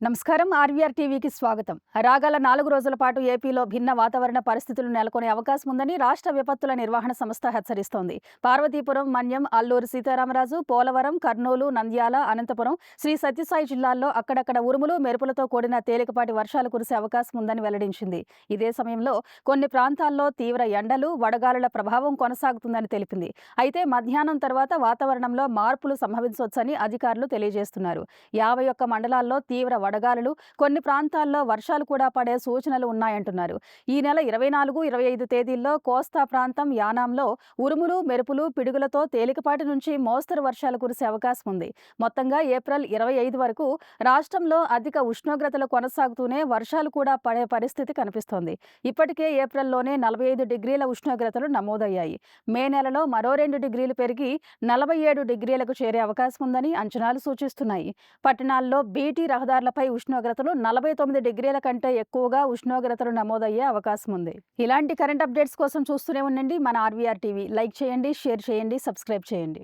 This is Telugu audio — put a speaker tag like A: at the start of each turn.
A: నమస్కారం. ఆర్వీఆర్ టీవీకి స్వాగతం. రాగల 4 రోజుల పాటు ఏపీలో భిన్న వాతావరణ పరిస్థితులు నెలకొనే అవకాశం ఉందని రాష్ట్ర విపత్తుల నిర్వహణ సంస్థ హెచ్చరిస్తోంది. పార్వతీపురం, మన్యం, అల్లూరు సీతారామరాజు, పోలవరం, కర్నూలు, నంద్యాల, అనంతపురం, శ్రీ సత్యసాయి జిల్లాల్లో అక్కడక్కడ ఉరుములు, మెరుపులతో కూడిన తేలికపాటి వర్షాలు కురిసే అవకాశం ఉందని వెల్లడించింది. ఇదే సమయంలో కొన్ని ప్రాంతాల్లో తీవ్ర ఎండలు, వడగాలుల ప్రభావం కొనసాగుతుందని తెలిపింది. అయితే మధ్యాహ్నం తర్వాత వాతావరణంలో మార్పులు సంభవించవచ్చని అధికారులు తెలియజేస్తున్నారు. 51 మండలాల్లో తీవ్ర వడగాలులు, కొన్ని ప్రాంతాల్లో వర్షాలు కూడా పడే సూచనలు ఉన్నాయంటున్నారు. ఈ నెల 24, 25 తేదీల్లో కోస్తా ప్రాంతం, యానాంలో ఉరుములు, మెరుపులు, పిడుగులతో తేలికపాటి నుంచి మోస్తరు వర్షాలు కురిసే అవకాశం ఉంది. మొత్తంగా ఏప్రిల్ 25 వరకు రాష్ట్రంలో అధిక ఉష్ణోగ్రతలు కొనసాగుతూనే వర్షాలు కూడా పడే పరిస్థితి కనిపిస్తోంది. ఇప్పటికే ఏప్రిల్లోనే 45 డిగ్రీల ఉష్ణోగ్రతలు నమోదయ్యాయి. మే నెలలో మరో 2 డిగ్రీలు పెరిగి 47 డిగ్రీలకు చేరే అవకాశం ఉందని అంచనాలు సూచిస్తున్నాయి. పట్టణాల్లో బీటీ రహదారులపై ఉష్ణోగ్రతలు 49 డిగ్రీల కంటే ఎక్కువగా ఉష్ణోగ్రతలు నమోదయ్యే అవకాశం ఉంది. ఇలాంటి కరెంట్ అప్డేట్స్ కోసం చూస్తూనే ఉండండి మన ఆర్వీఆర్ టీవీ. లైక్ చేయండి, షేర్ చేయండి, సబ్స్క్రైబ్ చేయండి.